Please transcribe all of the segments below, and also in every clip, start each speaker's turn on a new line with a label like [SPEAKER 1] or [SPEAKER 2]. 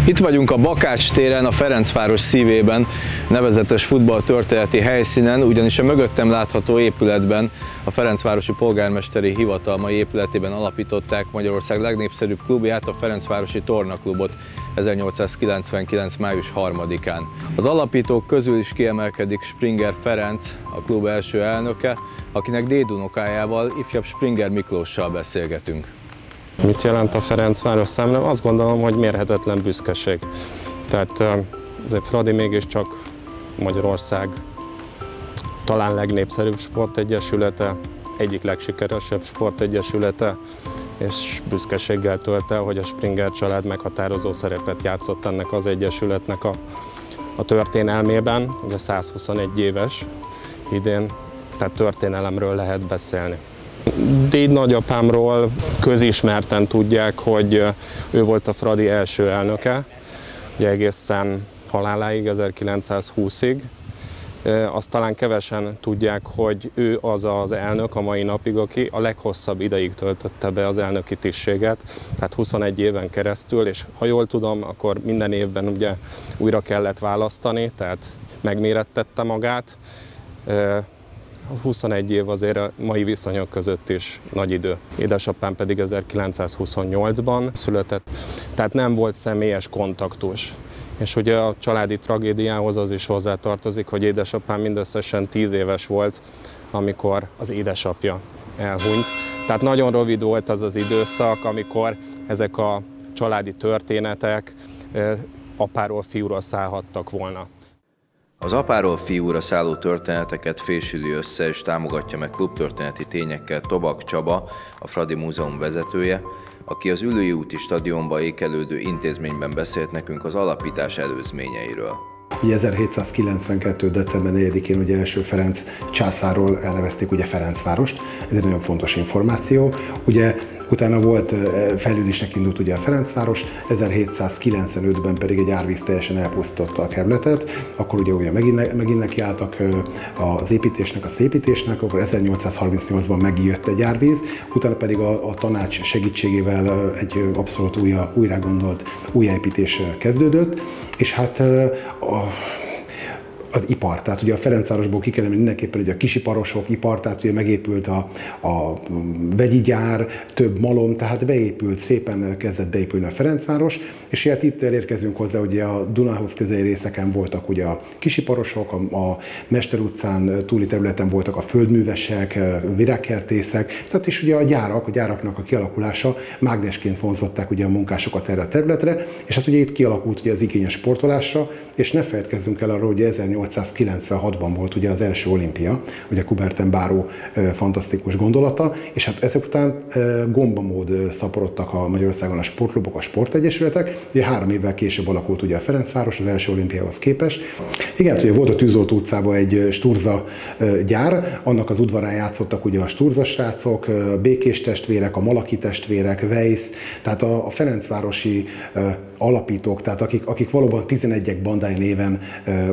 [SPEAKER 1] Itt vagyunk a Bakács téren, a Ferencváros szívében, nevezetes futballtörténeti helyszínen, ugyanis a mögöttem látható épületben, a Ferencvárosi Polgármesteri Hivatal mai épületében alapították Magyarország legnépszerűbb klubját, a Ferencvárosi Tornaklubot 1899. május 3-án. Az alapítók közül is kiemelkedik Springer Ferenc, a klub első elnöke, akinek dédunokájával, ifjabb Springer Miklóssal beszélgetünk.
[SPEAKER 2] Mit jelent a Ferencváros számomra? Azt gondolom, hogy mérhetetlen büszkeség. Tehát azért Fradi mégiscsak Magyarország talán legnépszerűbb sportegyesülete, egyik legsikeresebb sportegyesülete, és büszkeséggel tölt el, hogy a Springer család meghatározó szerepet játszott ennek az egyesületnek a történelmében. Ugye 121 éves idén, tehát történelemről lehet beszélni. Déd nagyapámról közismerten tudják, hogy ő volt a Fradi első elnöke, ugye egészen haláláig, 1920-ig. Azt talán kevesen tudják, hogy ő az az elnök a mai napig, aki a leghosszabb ideig töltötte be az elnöki tisztséget, tehát 21 éven keresztül, és ha jól tudom, akkor minden évben ugye újra kellett választani, tehát megmérettette magát. 21 év azért a mai viszonyok között is nagy idő. Édesapám pedig 1928-ban született, tehát nem volt személyes kontaktus. És ugye a családi tragédiához az is hozzátartozik, hogy édesapám mindösszesen 10 éves volt, amikor az édesapja elhunyt. Tehát nagyon rövid volt az az időszak, amikor ezek a családi történetek apáról fiúra szállhattak volna.
[SPEAKER 1] Az apáról fiúra szálló történeteket fésüli össze és támogatja meg klubtörténeti tényekkel Tobak Csaba, a Fradi Múzeum vezetője, aki az Üllői úti stadionba ékelődő intézményben beszélt nekünk az alapítás előzményeiről.
[SPEAKER 3] 1792. december 4-én ugye első Ferenc császárról elnevezték ugye Ferencvárost, ez egy nagyon fontos információ. Ugye utána volt, fejlődésnek indult ugye a Ferencváros, 1795-ben pedig egy árvíz teljesen elpusztította a kerületet, akkor ugye megint nekiálltak az építésnek, a szépítésnek, akkor 1838-ban megjött egy árvíz, utána pedig a tanács segítségével egy abszolút újra gondolt újjáépítés kezdődött, és hát az ipar, tehát ugye a Ferencvárosból ki kellene mindenképpen ugye a kisiparosok, ipar, tehát ugye megépült a vegyi gyár, több malom, tehát beépült, szépen kezdett beépülni a Ferencváros, és hát itt elérkezünk hozzá, ugye a Dunához közeli részeken voltak ugye a kisiparosok, a Mester utcán túli területen voltak a földművesek, virágkertészek, tehát is ugye a gyáraknak a kialakulása mágnesként vonzották ugye a munkásokat erre a területre, és hát ugye itt kialakult ugye az igényes sportolásra, és ne feledkezzünk el arról, hogy 1896-ban volt ugye az első olimpia, ugye Coubertin-Baró fantasztikus gondolata, és hát ezek után gombamód szaporodtak a Magyarországon a sportklubok, a sportegyesületek, ugye 3 évvel később alakult ugye a Ferencváros az első olimpiához képest. Igen, ugye volt a Tűzoltó utcában egy Sturza gyár, annak az udvarán játszottak ugye a Sturza srácok, Békés testvérek, a Malaki testvérek, Weiss, tehát a ferencvárosi alapítók, tehát akik valóban 11-ek bandája néven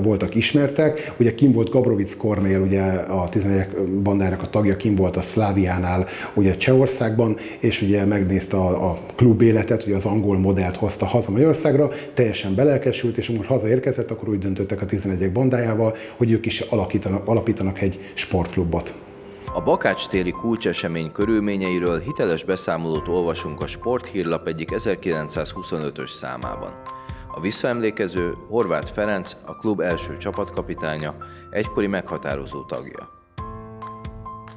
[SPEAKER 3] voltak ismertek. Ugye kim volt Gabrovic Kornél, ugye a 11-ek bandájának a tagja, kim volt a Szláviánál, ugye Csehországban, és ugye megnézte a klub életet, ugye az angol modellt hozta haza Magyarországra, teljesen belelkesült, és amikor hazaérkezett, akkor úgy döntöttek a 11-ek bandájával, hogy ők is alapítanak egy sportklubot.
[SPEAKER 1] A Bakács téri kulcsesemény körülményeiről hiteles beszámolót olvasunk a Sporthírlap egyik 1925-ös számában. A visszaemlékező Horváth Ferenc, a klub első csapatkapitánya, egykori meghatározó tagja.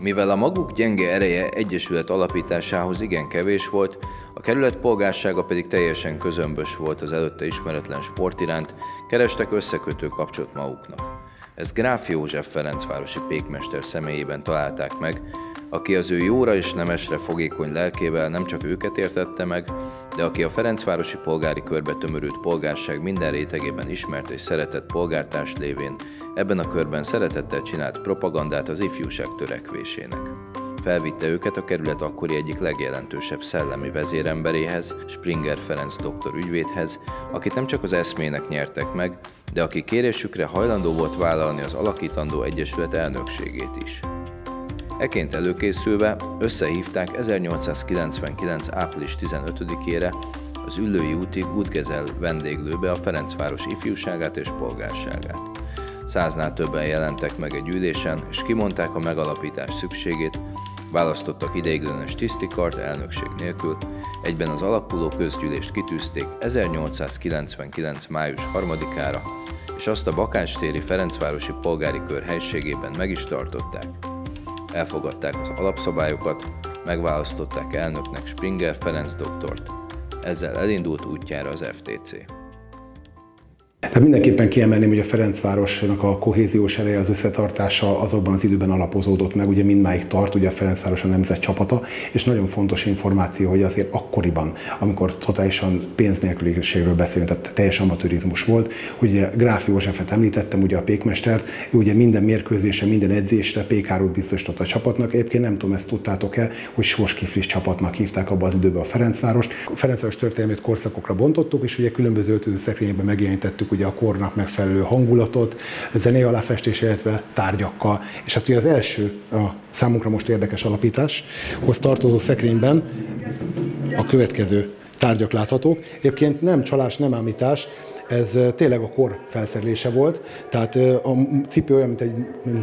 [SPEAKER 1] Mivel a maguk gyenge ereje egyesület alapításához igen kevés volt, a kerület polgársága pedig teljesen közömbös volt az előtte ismeretlen sport iránt, kerestek összekötő kapcsot maguknak. Ezt Gráf József ferencvárosi pékmester személyében találták meg, aki az ő jóra és nemesre fogékony lelkével nem csak őket értette meg, de aki a ferencvárosi polgári körbe tömörült polgárság minden rétegében ismert és szeretett polgártárs lévén ebben a körben szeretettel csinált propagandát az ifjúság törekvésének. Felvitte őket a kerület akkori egyik legjelentősebb szellemi vezéremberéhez, Springer Ferenc doktor ügyvédhez, akit nem csak az eszmének nyertek meg, de aki kérésükre hajlandó volt vállalni az alakítandó egyesület elnökségét is. Eként előkészülve összehívták 1899. április 15-ére az Üllői útig Gudgezel vendéglőbe a Ferencváros ifjúságát és polgárságát. 100-nál többen jelentek meg egy ülésen, és kimondták a megalapítás szükségét, választottak ideiglenes tisztikart elnökség nélkül, egyben az alakuló közgyűlést kitűzték 1899. május 3-ára, és azt a Bakácstéri Ferencvárosi Polgári Kör helységében meg is tartották. Elfogadták az alapszabályokat, megválasztották elnöknek Springer Ferenc doktort. Ezzel elindult útjára az FTC.
[SPEAKER 3] Tehát mindenképpen kiemelném, hogy a Ferencvárosnak a kohéziós ereje, az összetartása azokban az időben alapozódott meg, ugye mindmáig tart, ugye a Ferencváros a nemzet csapata, és nagyon fontos információ, hogy azért akkoriban, amikor totálisan pénznélküliségről beszélünk, tehát teljes amatőrizmus volt, ugye Gráf Józsefet említettem, ugye a pékmestert, ő ugye minden mérkőzésre, minden edzésre pékárút biztosított a csapatnak. Egyébként nem tudom, ezt tudtátok-e, hogy Sós Kiflis csapatnak hívták abban az időben a Ferencvárost. A Ferencváros történelmét korszakokra bontottuk, és ugye különböző öltözőszekrényekben megjelenítettük ugye a kornak megfelelő hangulatot, zenei aláfestés, illetve tárgyakkal. És hát ugye az első, a számunkra most érdekes alapításhoz tartozó szekrényben a következő tárgyak láthatók. Egyébként nem csalás, nem ámítás, ez tényleg a kor felszerelése volt, tehát a cipő olyan, mint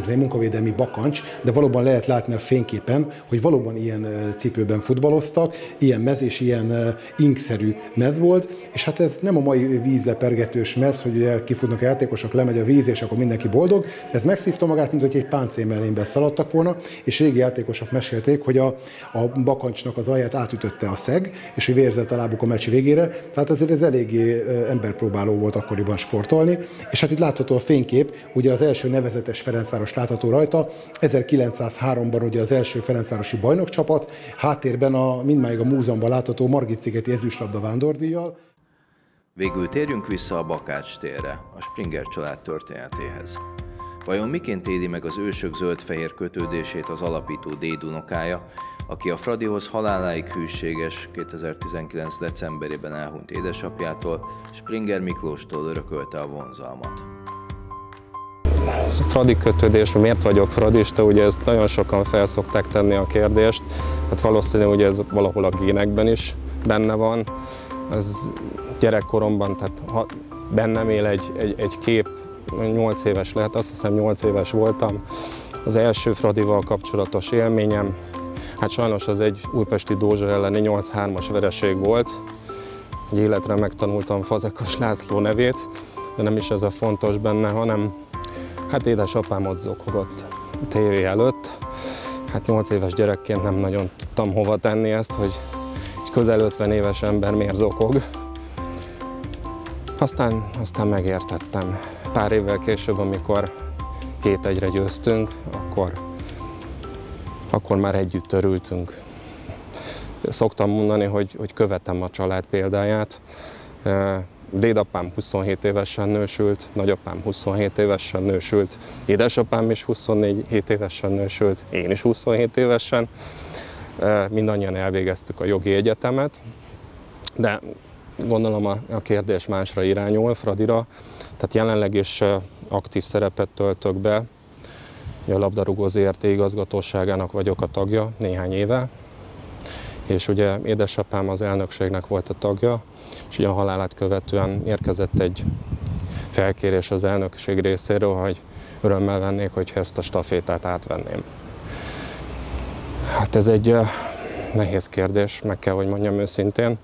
[SPEAKER 3] egy munkavédelmi bakancs, de valóban lehet látni a fényképen, hogy valóban ilyen cipőben futballoztak, ilyen mez és ilyen inkszerű mez volt, és hát ez nem a mai vízlepergetős mez, hogy kifutnak a játékosok, lemegy a víz, és akkor mindenki boldog. Ez megszívta magát, mint hogy egy páncélmellénybe szaladtak volna, és régi játékosok mesélték, hogy a bakancsnak az alját átütötte a szeg, és hogy vérzett a lábuk a meccs végére, tehát azért ez eléggé emberpróbáló volt akkoriban sportolni, és hát itt látható a fénykép, ugye az első nevezetes Ferencváros látható rajta, 1903-ban ugye az első ferencvárosi bajnokcsapat, háttérben mindmáig a múzeumban látható Margit-szigeti ezüstlabda vándordíjjal.
[SPEAKER 1] Végül térjünk vissza a Bakács térre, a Springer család történetéhez. Vajon miként éli meg az ősök zöld-fehér kötődését az alapító dédunokája, aki a Fradihoz haláláig hűséges 2019. decemberében elhunyt édesapjától, Springer Miklóstól örökölte a vonzalmat?
[SPEAKER 2] Ez a Fradi kötődés, miért vagyok fradista, ugye ezt nagyon sokan felszokták tenni a kérdést. Hát valószínű, hogy ez valahol a génekben is benne van. Ez gyerekkoromban, tehát ha bennem él egy kép, 8 éves lehet, azt hiszem 8 éves voltam. Az első Fradival kapcsolatos élményem, hát sajnos az egy újpesti Dózsa elleni 8-3-as vereség volt. Egy életre megtanultam Fazekas László nevét, de nem is ez a fontos benne, hanem hát édesapám ott zokogott a tévé előtt. Hát 8 éves gyerekként nem nagyon tudtam hova tenni ezt, hogy egy közel 50 éves ember miért zokog. Aztán megértettem. Pár évvel később, amikor 2-1-re győztünk, akkor már együtt örültünk. Szoktam mondani, hogy követem a család példáját. Dédapám 27 évesen nősült, nagyapám 27 évesen nősült, édesapám is 24 évesen nősült, én is 27 évesen. Mindannyian elvégeztük a jogi egyetemet, de gondolom a kérdés másra irányul, Fradira. Tehát jelenleg is aktív szerepet töltök be. A labdarúgó ZRT igazgatóságának vagyok a tagja néhány éve, és ugye édesapám az elnökségnek volt a tagja, és ugye a halálát követően érkezett egy felkérés az elnökség részéről, hogy örömmel vennék, hogyha ezt a stafétát átvenném. Hát ez egy nehéz kérdés, meg kell, hogy mondjam őszintén,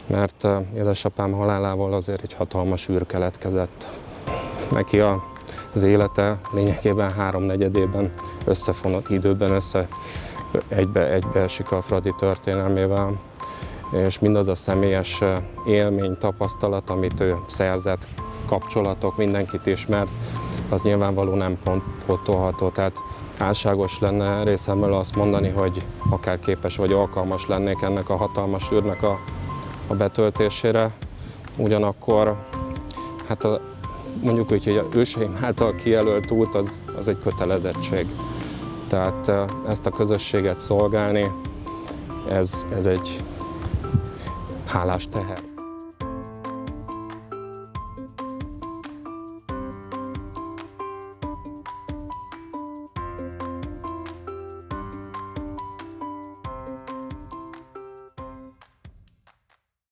[SPEAKER 2] mert édesapám halálával azért egy hatalmas űr keletkezett. Neki az élete lényegében 3/4-ében összefonott időben egybeesik a Fradi történelmével, és mindaz a személyes élmény, tapasztalat, amit ő szerzett, kapcsolatok, mindenkit ismert, az nyilvánvaló nem pótolható. Tehát álságos lenne részemről azt mondani, hogy akár képes vagy alkalmas lennék ennek a hatalmas űrnek a betöltésére. Ugyanakkor hát mondjuk úgy, hogy az őseim által kijelölt út az egy kötelezettség. Tehát ezt a közösséget szolgálni, ez egy hálás teher.